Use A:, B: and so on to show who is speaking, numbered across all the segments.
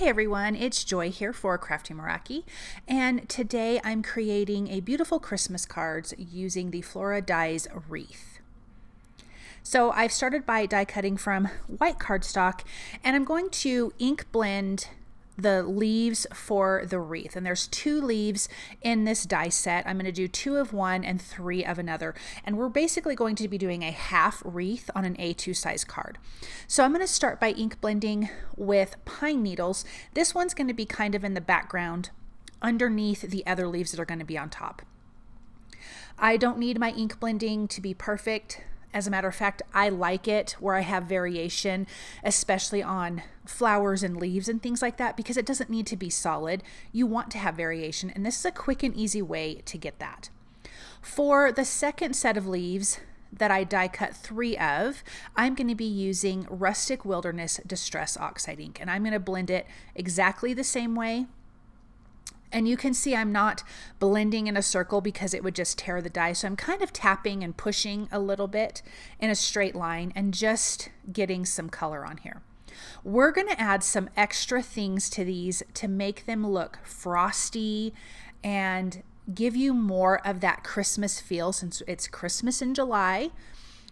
A: Hey everyone, it's Joy here for Crafty Meraki, and today I'm creating a beautiful Christmas cards using the Flora Dies wreath. So I've started by die cutting from white cardstock, and I'm going to ink blend the leaves for the wreath, and there's 2 leaves in this die set. I'm going to do 2 of one and 3 of another, and we're basically going to be doing a half wreath on an A2 size card. So I'm going to start by ink blending with pine needles. This one's going to be kind of in the background underneath the other leaves that are going to be on top. I don't need my ink blending to be perfect. As a matter of fact, I like it where I have variation, especially on flowers and leaves and things like that, because it doesn't need to be solid. You want to have variation, and this is a quick and easy way to get that. For the second set of leaves that I die cut 3 of, I'm going to be using Rustic Wilderness Distress Oxide ink, and I'm going to blend it exactly the same way. And you can see I'm not blending in a circle because it would just tear the die. So I'm kind of tapping and pushing a little bit in a straight line and just getting some color on here. We're going to add some extra things to these to make them look frosty and give you more of that Christmas feel since it's Christmas in July.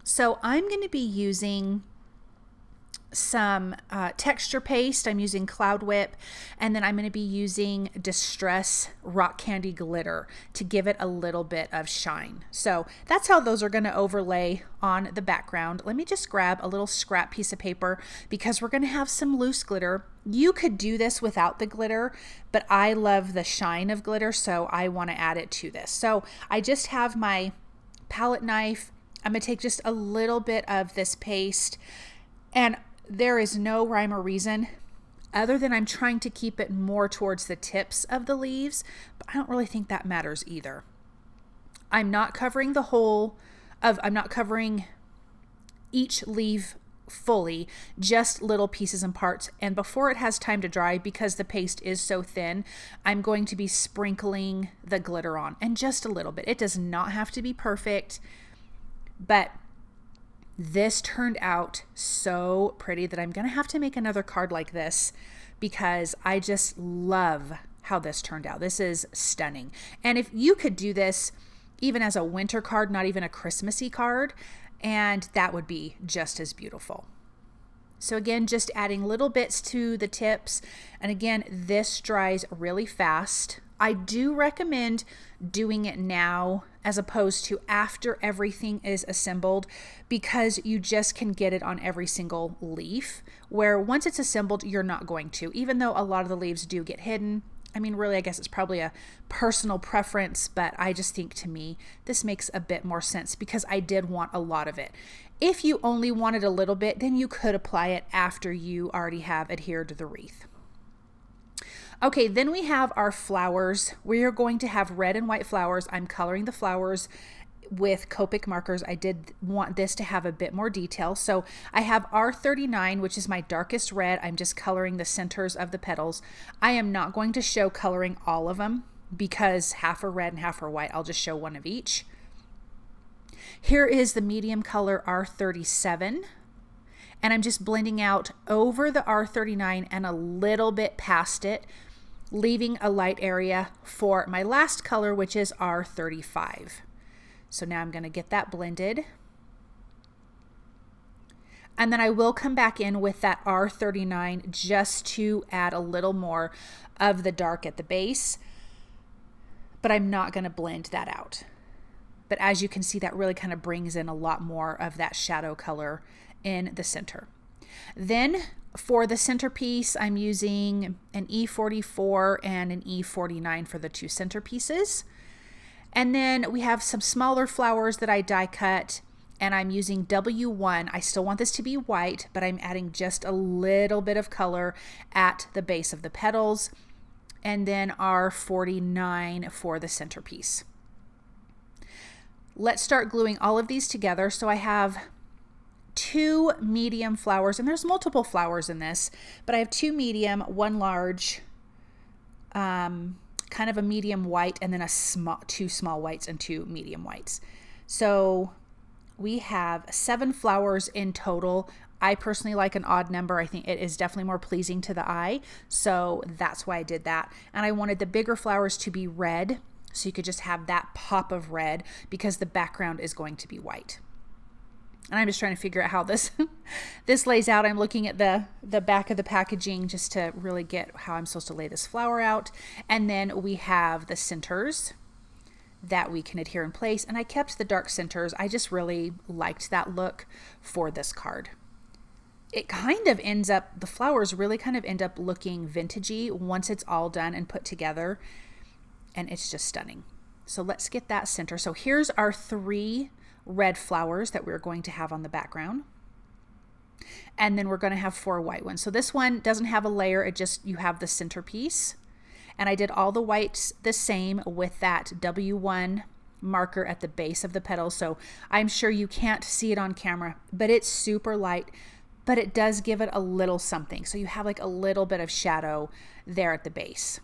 A: So I'm going to be using some texture paste. I'm using Cloud Whip, and then I'm going to be using Distress Rock Candy Glitter to give it a little bit of shine. So that's how those are going to overlay on the background. Let me just grab a little scrap piece of paper because we're going to have some loose glitter. You could do this without the glitter, but I love the shine of glitter, so I want to add it to this. So I just have my palette knife. I'm going to take just a little bit of this paste, and there is no rhyme or reason other than I'm trying to keep it more towards the tips of the leaves, but I don't really think that matters either. I'm not covering I'm not covering each leaf fully, just little pieces and parts. And before it has time to dry, because the paste is so thin, I'm going to be sprinkling the glitter on, and just a little bit. It does not have to be perfect, but this turned out so pretty that I'm going to have to make another card like this because I just love how this turned out. This is stunning. And if you could do this even as a winter card, not even a Christmassy card, and that would be just as beautiful. So again, just adding little bits to the tips. And again, this dries really fast. I do recommend doing it now as opposed to after everything is assembled, because you just can get it on every single leaf, where once it's assembled, you're not going to, even though a lot of the leaves do get hidden. I mean, really, I guess it's probably a personal preference, but I just think to me, this makes a bit more sense because I did want a lot of it. If you only wanted a little bit, then you could apply it after you already have adhered to the wreath. Okay, then we have our flowers. We are going to have red and white flowers. I'm coloring the flowers with Copic markers. I did want this to have a bit more detail. So I have R39, which is my darkest red. I'm just coloring the centers of the petals. I am not going to show coloring all of them because half are red and half are white. I'll just show one of each. Here is the medium color R37. And I'm just blending out over the R39 and a little bit past it, leaving a light area for my last color, which is R35. So now I'm going to get that blended. And then I will come back in with that R39 just to add a little more of the dark at the base, but I'm not going to blend that out. But as you can see, that really kind of brings in a lot more of that shadow color in the center. Then for the centerpiece, I'm using an E44 and an E49 for the 2 centerpieces. And then we have some smaller flowers that I die cut, and I'm using W1. I still want this to be white, but I'm adding just a little bit of color at the base of the petals, and then R49 for the centerpiece. Let's start gluing all of these together. So I have 2 medium flowers, and there's multiple flowers in this, but I have 2 medium, 1 large, kind of a medium white, and then 2 small whites and 2 medium whites. So we have 7 flowers in total. I personally like an odd number. I think it is definitely more pleasing to the eye. So that's why I did that. And I wanted the bigger flowers to be red, so you could just have that pop of red because the background is going to be white. And I'm just trying to figure out how this this lays out. I'm looking at the back of the packaging just to really get how I'm supposed to lay this flower out. And then we have the centers that we can adhere in place. And I kept the dark centers. I just really liked that look for this card. It kind of ends up, the flowers really kind of end up looking vintagey once it's all done and put together. And it's just stunning. So let's get that center. So here's our 3 red flowers that we're going to have on the background. And then we're going to have 4 white ones. So this one doesn't have a layer. It just, you have the centerpiece. And I did all the whites the same with that W1 marker at the base of the petals. So I'm sure you can't see it on camera, but it's super light, but it does give it a little something. So you have like a little bit of shadow there at the base.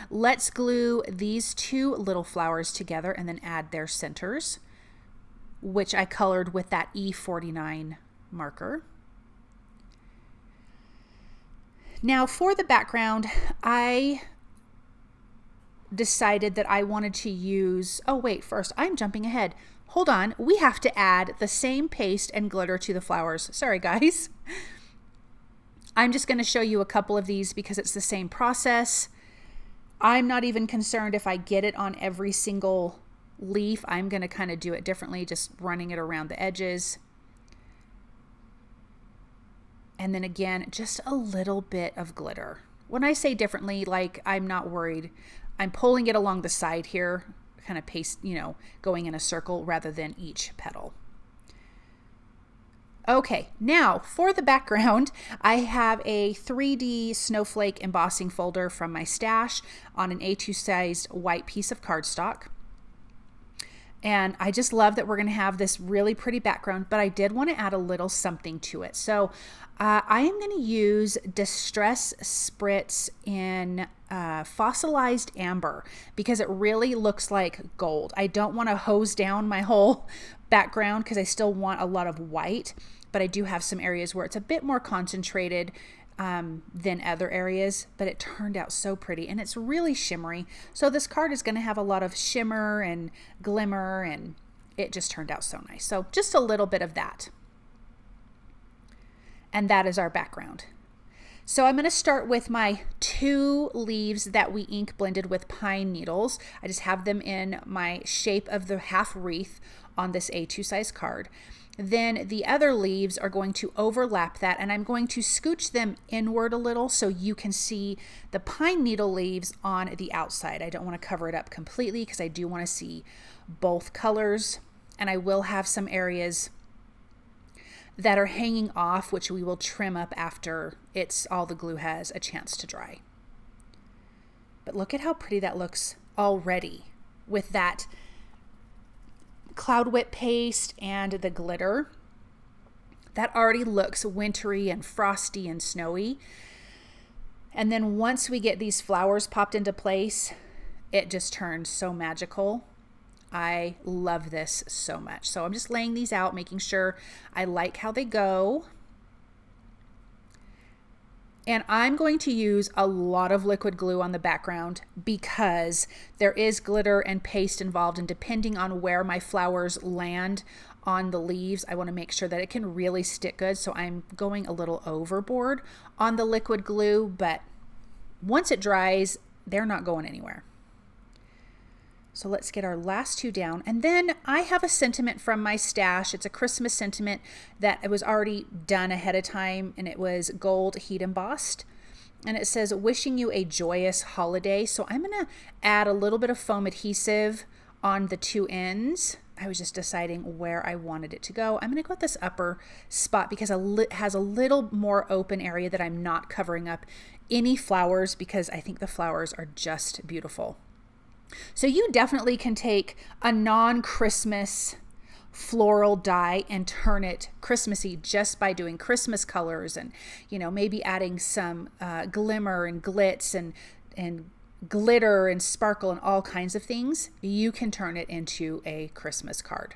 A: Let's glue these 2 little flowers together and then add their centers, which I colored with that E49 marker. Now for the background, I decided that I wanted to use, oh wait, first I'm jumping ahead. Hold on, we have to add the same paste and glitter to the flowers. Sorry guys. I'm just going to show you a couple of these because it's the same process. I'm not even concerned if I get it on every single leaf. I'm going to kind of do it differently, just running it around the edges. And then again, just a little bit of glitter. When I say differently, like I'm not worried. I'm pulling it along the side here, kind of paste, you know, going in a circle rather than each petal. Okay, now for the background, I have a 3D snowflake embossing folder from my stash on an A2 sized white piece of cardstock. And I just love that we're going to have this really pretty background, but I did want to add a little something to it. So I am going to use Distress Spritz in Fossilized Amber because it really looks like gold. I don't want to hose down my whole background because I still want a lot of white, but I do have some areas where it's a bit more concentrated than other areas, but it turned out so pretty and it's really shimmery. So this card is going to have a lot of shimmer and glimmer, and it just turned out so nice. So just a little bit of that. And that is our background. So I'm going to start with my 2 leaves that we ink blended with pine needles. I just have them in my shape of the half wreath on this A2 size card. Then the other leaves are going to overlap that, and I'm going to scooch them inward a little so you can see the pine needle leaves on the outside. I don't want to cover it up completely because I do want to see both colors, and I will have some areas that are hanging off, which we will trim up after all the glue has a chance to dry. But look at how pretty that looks already with that Cloud Whip paste and the glitter. That already looks wintry and frosty and snowy. And then once we get these flowers popped into place, it just turns so magical. I love this so much. So I'm just laying these out, making sure I like how they go. And I'm going to use a lot of liquid glue on the background because there is glitter and paste involved, and depending on where my flowers land on the leaves, I want to make sure that it can really stick good. So I'm going a little overboard on the liquid glue, but once it dries, they're not going anywhere. So let's get our last 2 down. And then I have a sentiment from my stash. It's a Christmas sentiment that it was already done ahead of time, and it was gold heat embossed. And it says, wishing you a joyous holiday. So I'm gonna add a little bit of foam adhesive on the 2 ends. I was just deciding where I wanted it to go. I'm gonna go with this upper spot because it has a little more open area that I'm not covering up any flowers because I think the flowers are just beautiful. So you definitely can take a non-Christmas floral die and turn it Christmassy just by doing Christmas colors and, you know, maybe adding some glimmer and glitz and glitter and sparkle and all kinds of things. You can turn it into a Christmas card.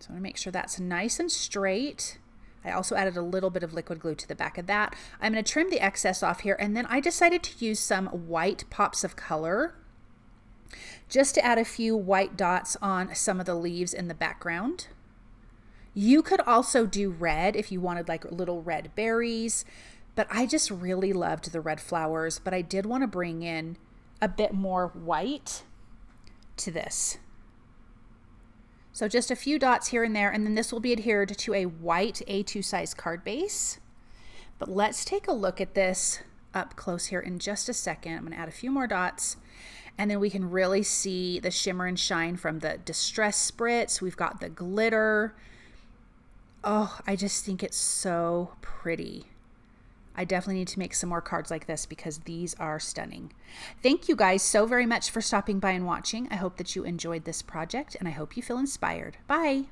A: So I want to make sure that's nice and straight. I also added a little bit of liquid glue to the back of that. I'm going to trim the excess off here, and then I decided to use some white pops of color just to add a few white dots on some of the leaves in the background. You could also do red if you wanted like little red berries, but I just really loved the red flowers, but I did want to bring in a bit more white to this. So just a few dots here and there, and then this will be adhered to a white A2 size card base. But let's take a look at this up close here in just a second. I'm going to add a few more dots, and then we can really see the shimmer and shine from the Distress Spritz. We've got the glitter. Oh, I just think it's so pretty. I definitely need to make some more cards like this because these are stunning. Thank you guys so very much for stopping by and watching. I hope that you enjoyed this project, and I hope you feel inspired. Bye.